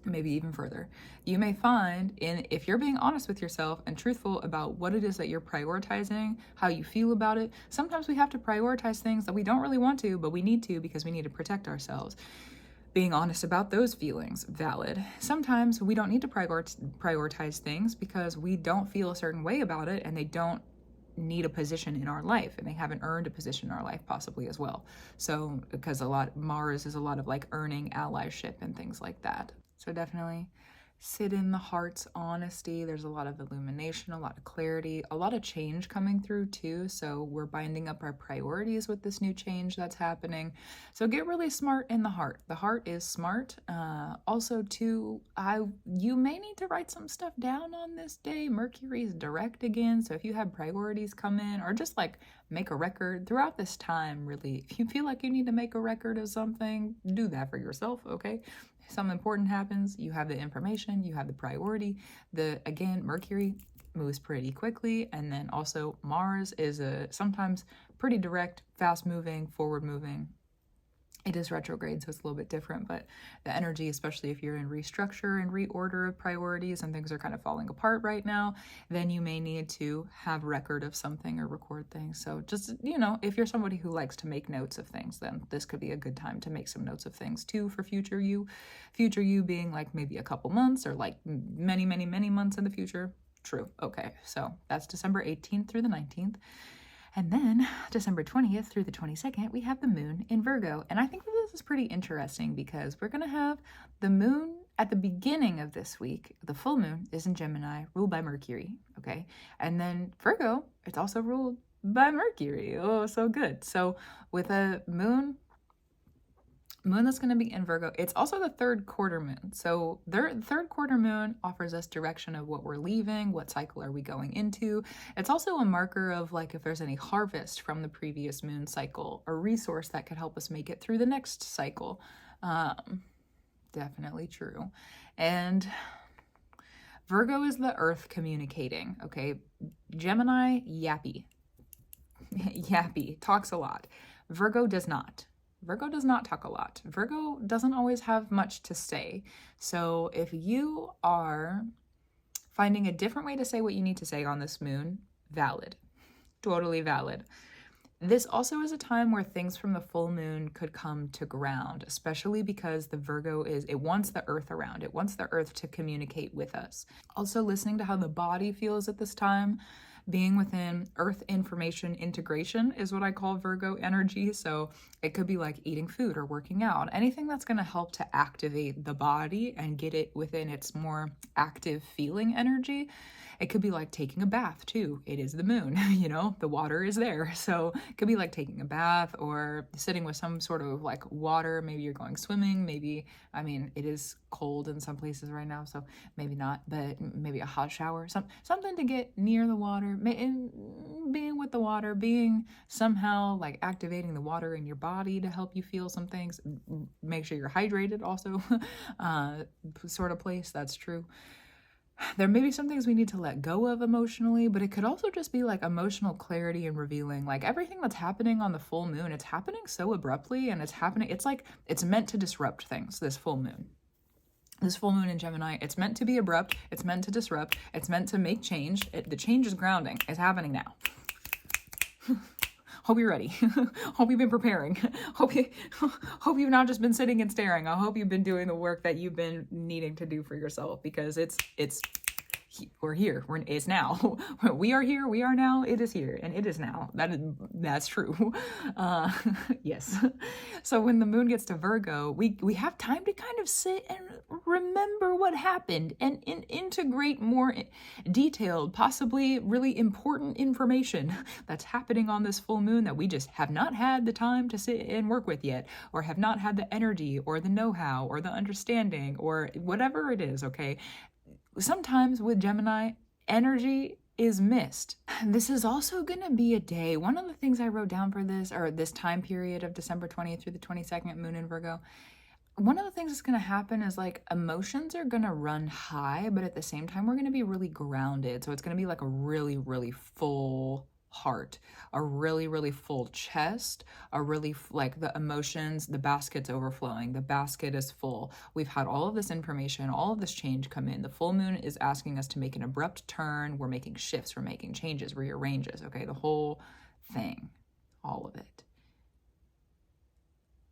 S1: Maybe even further, you may find if you're being honest with yourself and truthful about what it is that you're prioritizing, how you feel about it. Sometimes we have to prioritize things that we don't really want to, but we need to because we need to protect ourselves. Being honest about those feelings, valid. Sometimes we don't need to prioritize things because we don't feel a certain way about it and they don't need a position in our life and they haven't earned a position in our life possibly as well. So because Mars is a lot of like earning allyship and things like that. So definitely sit in the heart's honesty. There's a lot of illumination, a lot of clarity, a lot of change coming through too. So we're binding up our priorities with this new change that's happening. So get really smart in the heart. The heart is smart. Also too, you may need to write some stuff down on this day. Mercury's direct again. So if you have priorities come in, or just like make a record throughout this time, really, if you feel like you need to make a record of something, do that for yourself, okay? Something important happens, you have the information, you have the priority. Again, Mercury moves pretty quickly, and then also Mars is sometimes pretty direct, fast moving, forward moving. It is retrograde, so it's a little bit different, but the energy, especially if you're in restructure and reorder of priorities and things are kind of falling apart right now, then you may need to have record of something or record things. So just, if you're somebody who likes to make notes of things, then this could be a good time to make some notes of things too for future you. Future you being like maybe a couple months or like many, many, many months in the future. True. Okay, so that's December 18th through the 19th. And then December 20th through the 22nd, we have the moon in Virgo. And I think that this is pretty interesting because we're going to have the moon at the beginning of this week. The full moon is in Gemini, ruled by Mercury, okay? And then Virgo, it's also ruled by Mercury. Oh, so good. So with a moon that's going to be in Virgo, it's also the third quarter moon. So the third quarter moon offers us direction of what we're leaving, what cycle are we going into. It's also a marker of like if there's any harvest from the previous moon cycle, a resource that could help us make it through the next cycle. Definitely true. And Virgo is the earth communicating, okay? Gemini, yappy. Yappy, talks a lot. Virgo does not. Virgo does not talk a lot. Virgo doesn't always have much to say. So if you are finding a different way to say what you need to say on this moon, valid. Totally valid. This also is a time where things from the full moon could come to ground, especially because the Virgo it wants the earth around. It wants the earth to communicate with us. Also listening to how the body feels at this time. Being within earth information integration is what I call Virgo energy. So it could be like eating food or working out, anything that's going to help to activate the body and get it within its more active feeling energy. It could be like taking a bath too. It is the moon, the water is there. So it could be like taking a bath or sitting with some sort of like water. Maybe you're going swimming. Maybe, it is cold in some places right now, so maybe not, but maybe a hot shower, something to get near the water, being with the water, being somehow like activating the water in your body to help you feel some things. Make sure you're hydrated also, sort of place, that's true. There may be some things we need to let go of emotionally, but it could also just be like emotional clarity and revealing. Like everything that's happening on the full moon, it's happening so abruptly and it's like it's meant to disrupt things, this full moon. This full moon in Gemini, it's meant to be abrupt, it's meant to disrupt, it's meant to make change. The change is grounding. It's happening now. Hope you're ready. Hope you've been preparing. Hope you've not just been sitting and staring. I hope you've been doing the work that you've been needing to do for yourself, because we're here. It's now. We are here. We are now. It is here, and it is now. That's true. Yes. So when the moon gets to Virgo, we have time to kind of sit and remember what happened and integrate more detailed, possibly really important information that's happening on this full moon that we just have not had the time to sit and work with yet, or have not had the energy or the know-how or the understanding or whatever it is. Okay. Sometimes with Gemini, energy is missed. This is also going to be a day. One of the things I wrote down for this time period of December 20th through the 22nd, moon in Virgo, one of the things that's going to happen is like emotions are going to run high, but at the same time, we're going to be really grounded. So it's going to be like a really, really full heart, a really, really full chest, like the emotions, the basket's overflowing, the basket is full. We've had all of this information, all of this change come in. The full moon is asking us to make an abrupt turn. We're making shifts, we're making changes, rearranges, okay? The whole thing, all of it.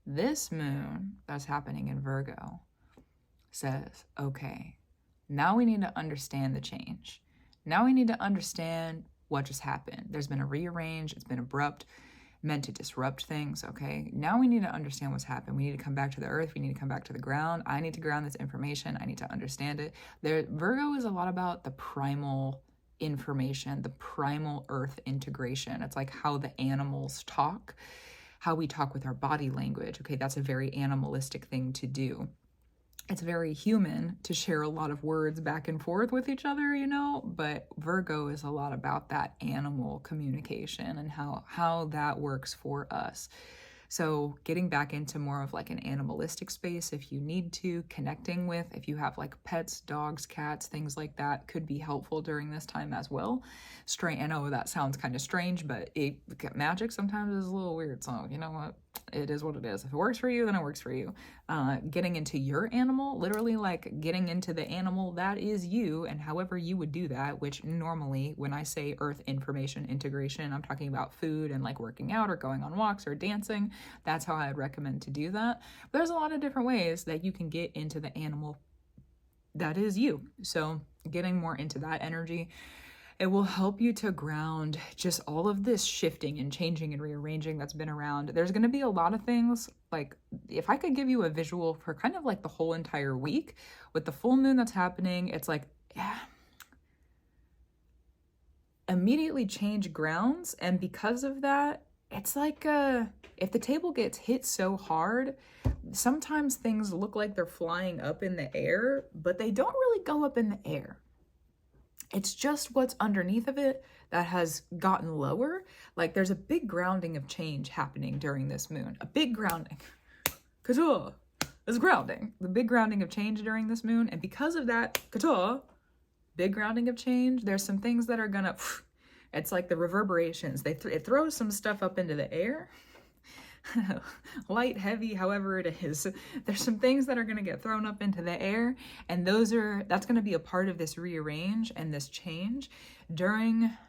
S1: This moon that's happening in Virgo says, okay, now we need to understand the change. Now we need to understand what just happened. There's been a rearrange, it's been abrupt. meant to disrupt things. Okay, now we need to understand what's happened. We need to come back to the earth. We need to come back to the ground. I need to ground this information. I need to understand it. Virgo is a lot about the primal information, the primal earth integration. It's like how the animals talk, how we talk with our body language. Okay, that's a very animalistic thing to do. It's very human to share a lot of words back and forth with each other, you know, but Virgo is a lot about that animal communication and how that works for us. So getting back into more of like an animalistic space if you need to, connecting with, if you have like pets, dogs, cats, things like that could be helpful during this time as well. I know that sounds kind of strange, but magic sometimes is a little weird. So you know what? It is what it is. If it works for you, then it works for you. Getting into your animal, literally like getting into the animal that is you and however you would do that, which normally when I say earth information integration, I'm talking about food and like working out or going on walks or dancing. That's how I'd recommend to do that. But there's a lot of different ways that you can get into the animal that is you. So getting more into that energy, it will help you to ground just all of this shifting and changing and rearranging that's been around. There's going to be a lot of things, like if I could give you a visual for kind of like the whole entire week with the full moon that's happening, it's like, yeah, immediately change grounds. And because of that, it's like if the table gets hit so hard, sometimes things look like they're flying up in the air, but they don't really go up in the air. It's just what's underneath of it that has gotten lower. Like there's a big grounding of change happening during this moon. A big grounding. Couture is grounding. The big grounding of change during this moon. And because of that, couture, big grounding of change, there's some things that are gonna, it's like the reverberations. It throws some stuff up into the air. Light, heavy, however it is, there's some things that are going to get thrown up into the air, and that's going to be a part of this rearrange and this change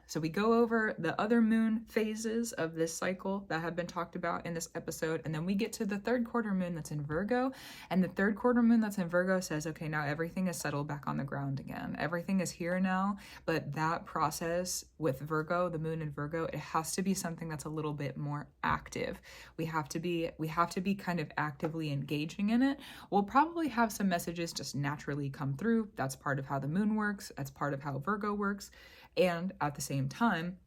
S1: so we go over the other moon phases of this cycle that have been talked about in this episode, and then we get to the third quarter moon that's in Virgo, and the third quarter moon that's in Virgo says, okay, now everything is settled back on the ground again. Everything is here now, but that process with Virgo, the moon in Virgo, it has to be something that's a little bit more active. We have to be kind of actively engaging in it. We'll probably have some messages just naturally come through. That's part of how the moon works. That's part of how Virgo works. And at the same time,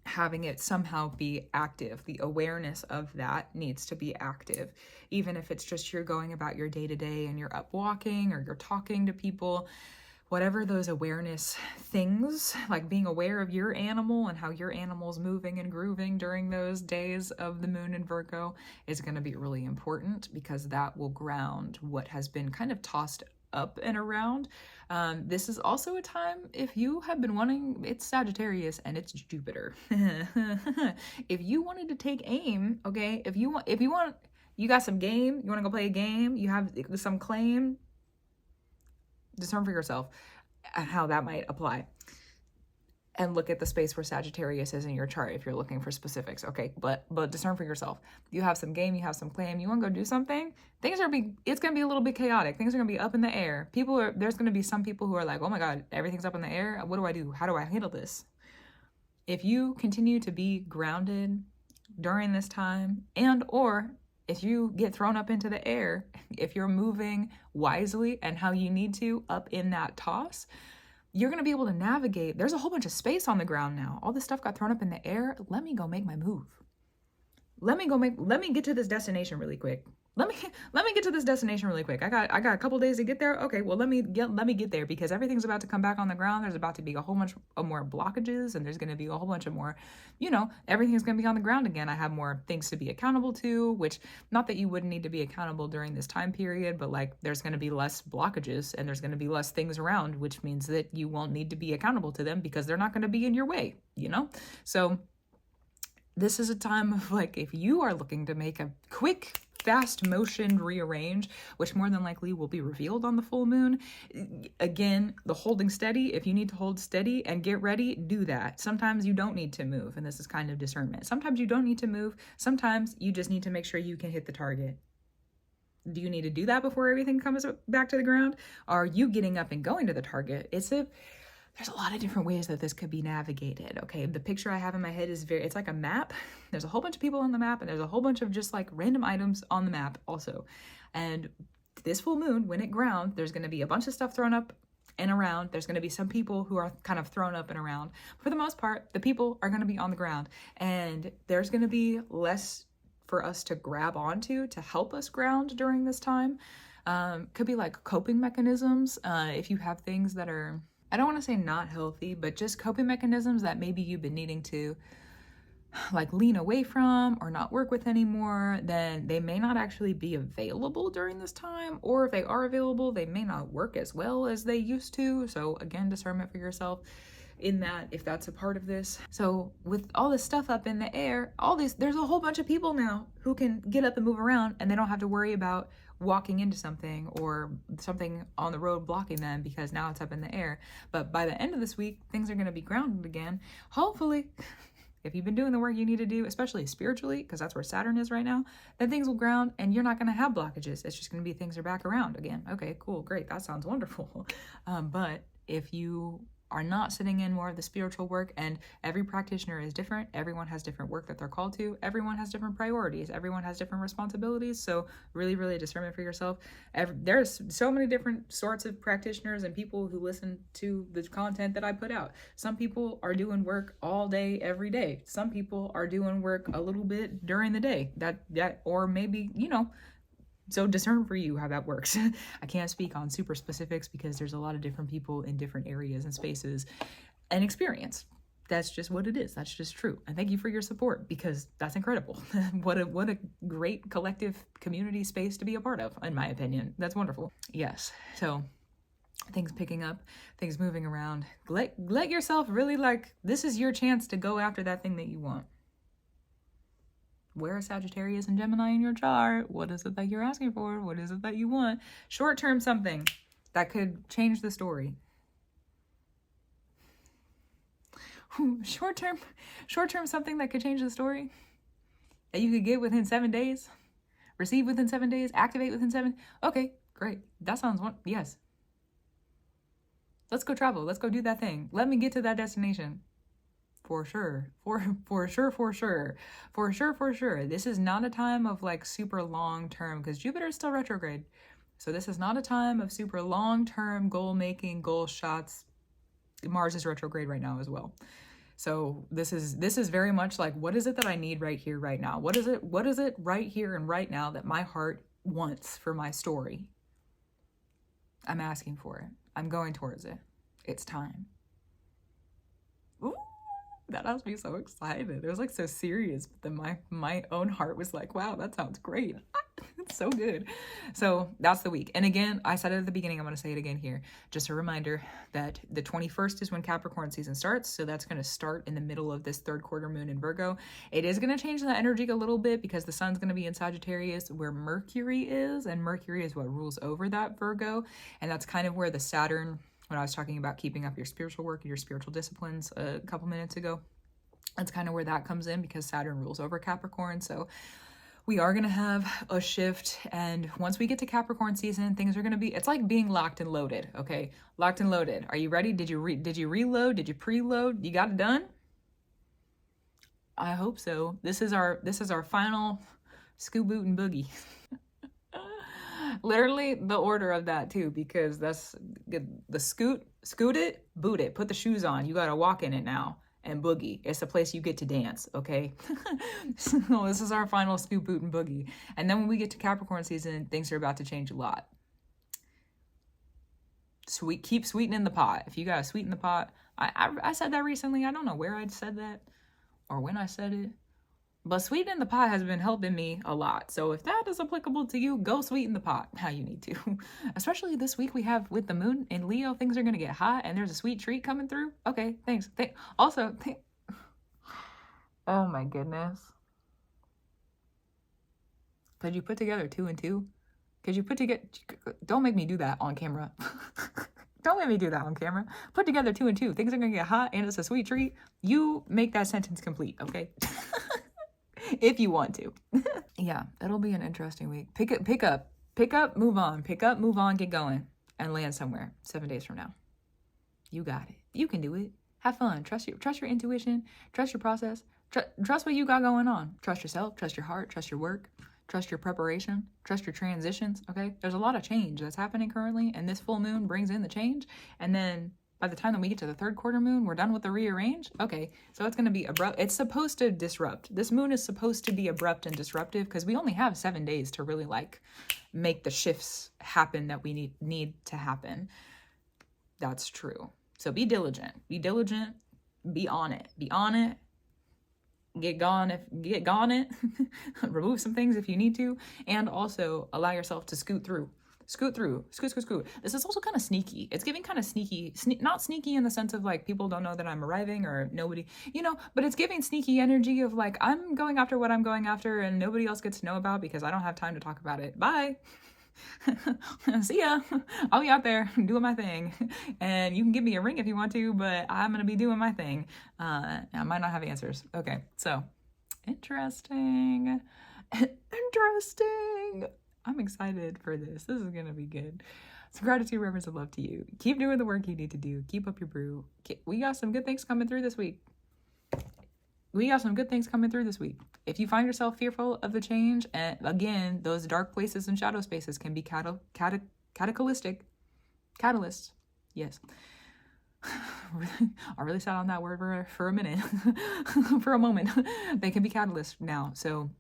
S1: having it somehow be active. The awareness of that needs to be active. Even if it's just you're going about your day-to-day and you're up walking or you're talking to people, whatever those awareness things, like being aware of your animal and how your animal's moving and grooving during those days of the moon in Virgo is going to be really important, because that will ground what has been kind of tossed up and around. This is also a time, if you have been wanting, it's Sagittarius and it's Jupiter. If you wanted to take aim, okay, if you want, you got some game, you want to go play a game, you have some claim, discern for yourself how that might apply. And look at the space where Sagittarius is in your chart if you're looking for specifics, okay? But discern for yourself. You have some game, you have some claim, you want to go do something, it's going to be a little bit chaotic. Things are going to be up in the air. There's going to be some people who are like, oh my God, everything's up in the air. What do I do? How do I handle this? If you continue to be grounded during this time, or if you get thrown up into the air, if you're moving wisely and how you need to up in that toss, you're going to be able to navigate. There's a whole bunch of space on the ground now. All this stuff got thrown up in the air. Let me go make my move. Let me get to this destination really quick. Let me get to this destination really quick. I got a couple days to get there. Okay, well, let me get there, because everything's about to come back on the ground. There's about to be a whole bunch of more blockages, and there's going to be a whole bunch of more, everything's going to be on the ground again. I have more things to be accountable to, which, not that you wouldn't need to be accountable during this time period, but like there's going to be less blockages and there's going to be less things around, which means that you won't need to be accountable to them because they're not going to be in your way, So this is a time of, like, if you are looking to make a quick, fast motion rearrange, which more than likely will be revealed on the full moon. Again, the holding steady, if you need to hold steady and get ready, do that. Sometimes you don't need to move, and this is kind of discernment. Sometimes you don't need to move. Sometimes you just need to make sure you can hit the target. Do you need to do that before everything comes back to the ground? Are you getting up and going to the target? there's a lot of different ways that this could be navigated. Okay, the picture I have in my head is it's like a map. There's a whole bunch of people on the map, and there's a whole bunch of just like random items on the map also. And this full moon, when it grounds, there's going to be a bunch of stuff thrown up and around. There's going to be some people who are kind of thrown up and around. For the most part, the people are going to be on the ground, and there's going to be less for us to grab onto to help us ground during this time. Could be like coping mechanisms. If you have things that are, I don't want to say not healthy, but just coping mechanisms that maybe you've been needing to like lean away from or not work with anymore, then they may not actually be available during this time. Or if they are available, they may not work as well as they used to. So again, discernment for yourself in that, if that's a part of this. So with all this stuff up in the air, there's a whole bunch of people now who can get up and move around, and they don't have to worry about walking into something or something on the road blocking them because now it's up in the air. But by the end of this week, things are going to be grounded again. Hopefully, if you've been doing the work you need to do, especially spiritually, because that's where Saturn is right now, then things will ground and you're not going to have blockages. It's just going to be things are back around again. Okay, cool, great. That sounds wonderful. But if you are not sitting in more of the spiritual work, and every practitioner is different, everyone has different work that they're called to, everyone has different priorities, everyone has different responsibilities, so really discernment for yourself. There's so many different sorts of practitioners and people who listen to the content that I put out. Some people are doing work all day every day, some people are doing work a little bit during the day, that or maybe, so discern for you how that works. I can't speak on super specifics because there's a lot of different people in different areas and spaces and experience. That's just what it is. That's just true. And thank you for your support, because that's incredible. What a great collective community space to be a part of, in my opinion. That's wonderful. Yes. So things picking up, things moving around. Let yourself really, this is your chance to go after that thing that you want. Where is Sagittarius and Gemini in your chart? What is it that you're asking for? What is it that you want? Short-term something that could change the story. Short-term something that could change the story that you could get within 7 days, receive within 7 days, activate within 7. Okay, great. That sounds yes. Let's go travel. Let's go do that thing. Let me get to that destination. For sure. For sure. This is not a time of super long term, because Jupiter is still retrograde. So this is not a time of super long term goal making, goal shots. Mars is retrograde right now as well. So this is very much what is it that I need right here, right now? What is it right here and right now that my heart wants for my story? I'm asking for it. I'm going towards it. It's time. Ooh. That has me so excited. It was so serious, but then my own heart was like, wow, that sounds great. It's so good. So that's the week. And again, I said it at the beginning, I'm going to say it again here. Just a reminder that the 21st is when Capricorn season starts. So that's going to start in the middle of this third quarter moon in Virgo. It is going to change the energy a little bit because the sun's going to be in Sagittarius where Mercury is. And Mercury is what rules over that Virgo. And that's kind of where the Saturn, when I was talking about keeping up your spiritual work and your spiritual disciplines a couple minutes ago, that's kind of where that comes in because Saturn rules over Capricorn. So we are going to have a shift. And once we get to Capricorn season, things are going to be, it's like being locked and loaded. Okay. Locked and loaded. Are you ready? Did you reload? Did you preload? You got it done? I hope so. This is our final scoot, boot, and boogie. Literally the order of that too, because that's the scoot it, boot it, put the shoes on. You got to walk in it now. And boogie. It's the place you get to dance, okay? So this is our final scoot, boot, and boogie. And then when we get to Capricorn season, things are about to change a lot. Keep sweetening the pot. If you gotta sweeten the pot, I said that recently. I don't know where I said that or when I said it. But sweetening the pot has been helping me a lot. So if that is applicable to you, go sweeten the pot how you need to. Especially this week we have with the moon in Leo, things are going to get hot and there's a sweet treat coming through. Okay, thanks. Oh my goodness. Could you put together 2 and 2? Could you put together, don't make me do that on camera. Don't make me do that on camera. Put together 2 and 2. Things are going to get hot and it's a sweet treat. You make that sentence complete, okay? If you want to. Yeah, it'll be an interesting week. Pick up, move on, get going, and land somewhere 7 days from now. You got it. You can do it. Have fun. Trust your intuition. Trust your process. Trust what you got going on. Trust yourself. Trust your heart. Trust your work. Trust your preparation. Trust your transitions. Okay? There's a lot of change that's happening currently, and this full moon brings in the change. And then by the time that we get to the third quarter moon, we're done with the rearrange. Okay, so it's going to be abrupt. It's supposed to disrupt. This moon is supposed to be abrupt and disruptive because we only have 7 days to really like make the shifts happen that we need to happen. That's true. So be diligent. Be diligent. Be on it. Be on it. Get gone it. Remove some things if you need to, and also allow yourself to scoot through. Scoot. This is also kind of sneaky. It's giving kind of sneaky, not sneaky in the sense of like people don't know that I'm arriving or nobody, but it's giving sneaky energy of like I'm going after what I'm going after and nobody else gets to know about because I don't have time to talk about it. Bye. See ya. I'll be out there doing my thing, and you can give me a ring if you want to, but I'm gonna be doing my thing. I might not have answers. Okay, so interesting. I'm excited for this. This is gonna be good. So gratitude, reverence, and love to you. Keep doing the work you need to do. Keep up your brew. We got some good things coming through this week. If you find yourself fearful of the change, and again, those dark places and shadow spaces can be catalysts. Yes. I really sat on that word for a minute, for a moment. They can be catalysts now. So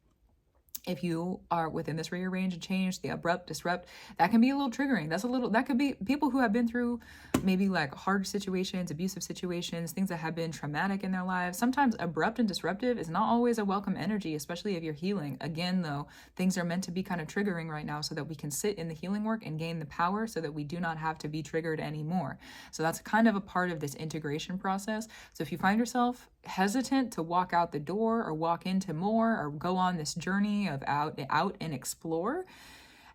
S1: if you are within this rearrange and change, the abrupt, disrupt, that can be a little triggering. That could be people who have been through maybe like hard situations, abusive situations, things that have been traumatic in their lives. Sometimes abrupt and disruptive is not always a welcome energy, especially if you're healing. Again, though, things are meant to be kind of triggering right now so that we can sit in the healing work and gain the power so that we do not have to be triggered anymore. So that's kind of a part of this integration process. So if you find yourself hesitant to walk out the door or walk into more or go on this journey of out and explore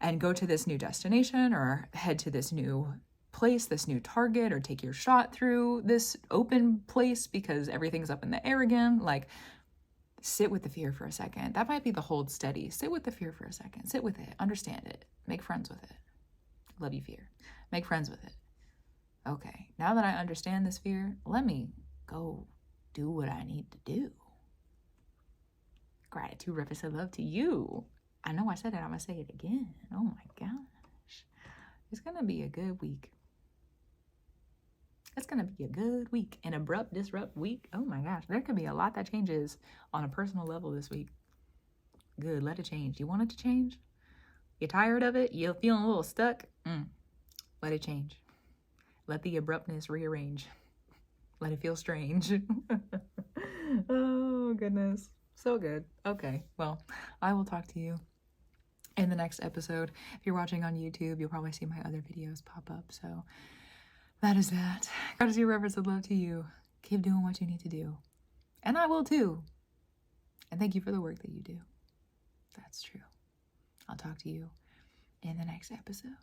S1: and go to this new destination or head to this new place, this new target, or take your shot through this open place because everything's up in the air again, like sit with the fear for a second. That might be the hold steady. Sit with the fear for a second. Sit with it. Understand it. Make friends with it. Love you, fear. Make friends with it. Okay, now that I understand this fear, let me go do what I need to do. Gratitude, reverence, and love to you. I know I said it, I'm gonna say it again. Oh my gosh. It's gonna be a good week. It's gonna be a good week. An abrupt, disrupt week. Oh my gosh. There could be a lot that changes on a personal level this week. Good, let it change. You want it to change? You're tired of it? You're feeling a little stuck? Let it change. Let the abruptness rearrange. Let it feel strange. Oh, goodness. So good. Okay, well, I will talk to you in the next episode. If you're watching on YouTube, you'll probably see my other videos pop up. So that is that. Gratitude, reverence, and love to you. Keep doing what you need to do. And I will too. And thank you for the work that you do. That's true. I'll talk to you in the next episode.